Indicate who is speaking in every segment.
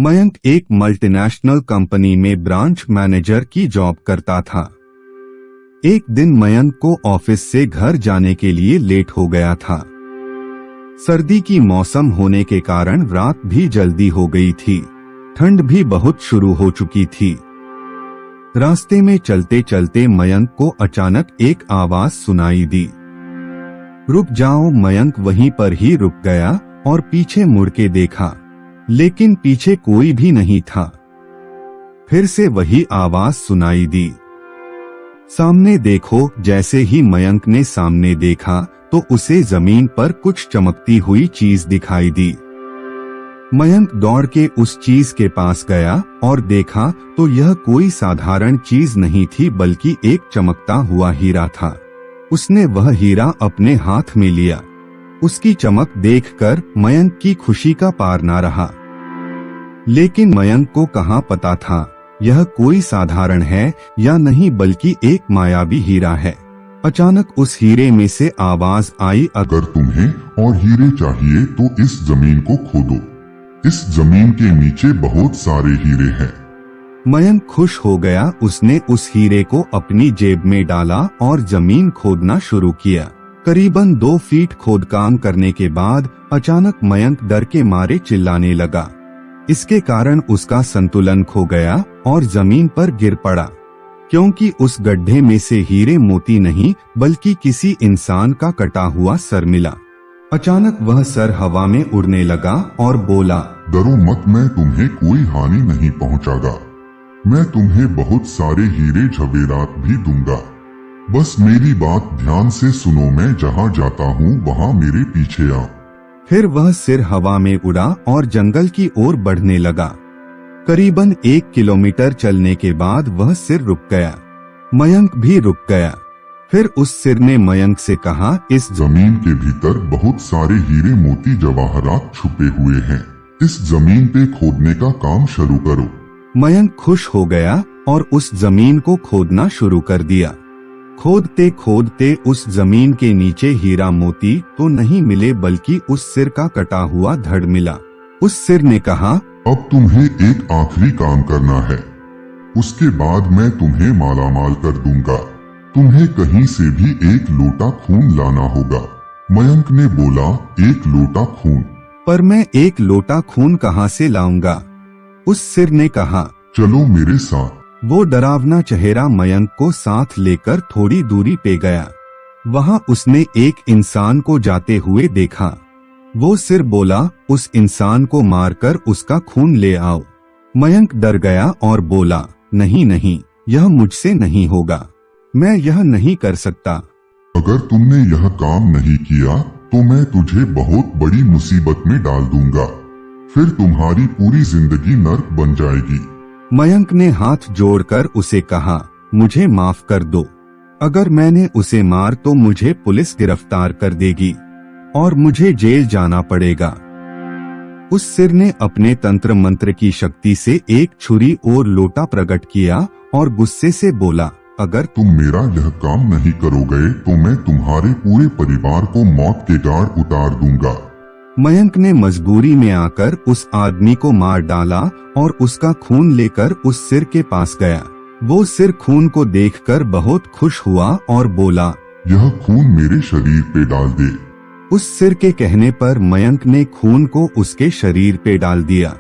Speaker 1: मयंक एक multinational company में branch manager की जॉब करता था। एक दिन मयंक को ऑफिस से घर जाने के लिए लेट हो गया था। सर्दी की मौसम होने के कारण रात भी जल्दी हो गई थी। ठंड भी बहुत शुरू हो चुकी थी। रास्ते में चलते चलते मयंक को अचानक एक आवाज सुनाई दी। रुक जाओ। मयंक वहीं पर ही रुक गया और पीछे मुड़ के देखा, लेकिन पीछे कोई भी नहीं था। फिर से वही आवाज सुनाई दी, सामने देखो। जैसे ही मयंक ने सामने देखा तो उसे जमीन पर कुछ चमकती हुई चीज दिखाई दी। मयंक दौड़ के उस चीज के पास गया और देखा तो यह कोई साधारण चीज नहीं थी, बल्कि एक चमकता हुआ हीरा था। उसने वह हीरा अपने हाथ में लिया। उसकी चमक देखकर मयंक की खुशी का पार ना रहा। लेकिन मयंक को कहाँ पता था यह कोई साधारण है या नहीं, बल्कि एक मायावी हीरा है। अचानक उस हीरे में से आवाज आई,
Speaker 2: अगर तुम्हें और हीरे चाहिए तो इस जमीन को खोदो। इस जमीन के नीचे बहुत सारे हीरे हैं।
Speaker 1: मयंक खुश हो गया। उसने उस हीरे को अपनी जेब में डाला और जमीन खोदना शुरू किया। करीबन 2 फीट खोदकाम करने के बाद अचानक मयंक डर के मारे चिल्लाने लगा। इसके कारण उसका संतुलन खो गया और जमीन पर गिर पड़ा, क्योंकि उस गड्ढे में से हीरे मोती नहीं बल्कि किसी इंसान का कटा हुआ सर मिला। अचानक वह सर हवा में उड़ने लगा और बोला,
Speaker 2: डरो मत, मैं तुम्हें कोई हानि नहीं पहुंचागा। मैं तुम्हें बहुत सारे हीरे जवेरात भी दूंगा। बस मेरी बात ध्यान से सुनो। मैं जहाँ जाता हूँ वहाँ मेरे पीछे आ।
Speaker 1: फिर वह सिर हवा में उड़ा और जंगल की ओर बढ़ने लगा। करीबन 1 किलोमीटर चलने के बाद वह सिर रुक गया। मयंक भी रुक गया। फिर उस सिर ने मयंक से कहा, इस
Speaker 2: जमीन के भीतर बहुत सारे हीरे मोती जवाहरात छुपे हुए हैं। इस जमीन पे खोदने का काम शुरू करो।
Speaker 1: मयंक खुश हो गया और उस जमीन को खोदना शुरू कर दिया। खोदते खोदते उस जमीन के नीचे हीरा मोती तो नहीं मिले, बल्कि उस सिर का कटा हुआ धड़ मिला। उस सिर ने कहा,
Speaker 2: अब तुम्हें एक आखिरी काम करना है। उसके बाद मैं तुम्हें मालामाल कर दूंगा। तुम्हें कहीं से भी 1 लोटा खून लाना होगा। मयंक ने बोला, 1 लोटा खून?
Speaker 1: पर मैं 1 लोटा खून कहाँ से लाऊंगा? उस सिर ने कहा,
Speaker 2: चलो मेरे साथ।
Speaker 1: वो डरावना चेहरा मयंक को साथ लेकर थोड़ी दूरी पे गया। वहाँ उसने एक इंसान को जाते हुए देखा। वो सिर बोला, उस इंसान को मारकर उसका खून ले आओ। मयंक डर गया और बोला, नहीं नहीं, यह मुझसे नहीं होगा। मैं यह नहीं कर सकता।
Speaker 2: अगर तुमने यह काम नहीं किया तो मैं तुझे बहुत बड़ी मुसीबत में डाल दूंगा। फिर तुम्हारी पूरी जिंदगी नर्क बन जाएगी।
Speaker 1: मयंक ने हाथ जोड़कर उसे कहा, मुझे माफ कर दो। अगर मैंने उसे मार तो मुझे पुलिस गिरफ्तार कर देगी और मुझे जेल जाना पड़ेगा। उस सिर ने अपने तंत्र मंत्र की शक्ति से एक छुरी और लोटा प्रकट किया और गुस्से से बोला, अगर
Speaker 2: तुम मेरा यह काम नहीं करोगे तो मैं तुम्हारे पूरे परिवार को मौत के घाट उतार दूंगा।
Speaker 1: मयंक ने मजबूरी में आकर उस आदमी को मार डाला और उसका खून लेकर उस सिर के पास गया। वो सिर खून को देखकर बहुत खुश हुआ और बोला,
Speaker 2: यह खून मेरे शरीर पे डाल दे।
Speaker 1: उस सिर के कहने पर मयंक ने खून को उसके शरीर पे डाल दिया।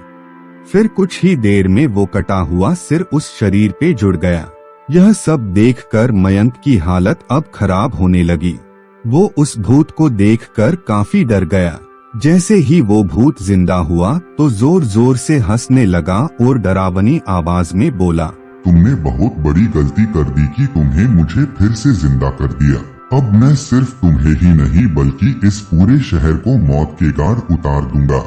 Speaker 1: फिर कुछ ही देर में वो कटा हुआ सिर उस शरीर पे जुड़ गया। यह सब देखकर मयंक की हालत अब खराब होने लगी। वो उस भूत को देखकर काफी डर गया। जैसे ही वो भूत जिंदा हुआ तो जोर जोर से हंसने लगा और डरावनी आवाज में बोला,
Speaker 2: तुमने बहुत बड़ी गलती कर दी कि तुम्हें मुझे फिर से जिंदा कर दिया। अब मैं सिर्फ तुम्हें ही नहीं बल्कि इस पूरे शहर को मौत के घाट उतार दूंगा।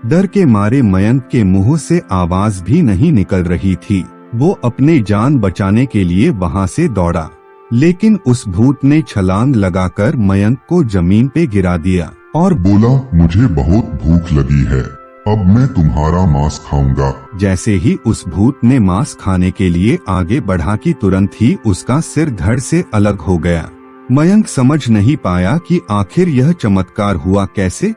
Speaker 1: डर के मारे मयंक के मुंह से आवाज भी नहीं निकल रही थी। वो अपने जान बचाने के लिए वहाँ से दौड़ा, लेकिन उस भूत ने छलांग लगाकर मयंक को जमीन पे गिरा दिया और
Speaker 2: बोला, मुझे बहुत भूख लगी है, अब मैं तुम्हारा मांस खाऊंगा।
Speaker 1: जैसे ही उस भूत ने मांस खाने के लिए आगे बढ़ा कि तुरंत ही उसका सिर धड़ से अलग हो गया। मयंक समझ नहीं पाया कि आखिर यह चमत्कार हुआ कैसे।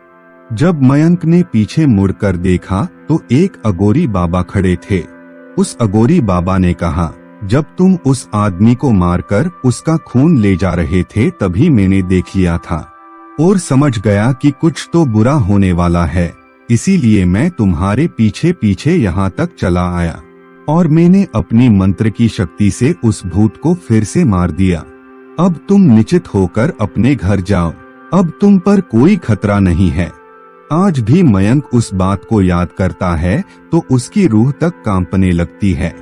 Speaker 1: जब मयंक ने पीछे मुड़कर देखा तो एक अगोरी बाबा खड़े थे। उस अगोरी बाबा ने कहा, जब तुम उस आदमी को मारकर उसका खून ले जा रहे थे तभी मैंने देख लिया था और समझ गया कि कुछ तो बुरा होने वाला है, इसीलिए मैं तुम्हारे पीछे पीछे यहाँ तक चला आया और मैंने अपनी मंत्र की शक्ति से उस भूत को फिर से मार दिया। अब तुम निश्चित होकर अपने घर जाओ, अब तुम पर कोई खतरा नहीं है। आज भी मयंक उस बात को याद करता है तो उसकी रूह तक कांपने लगती है।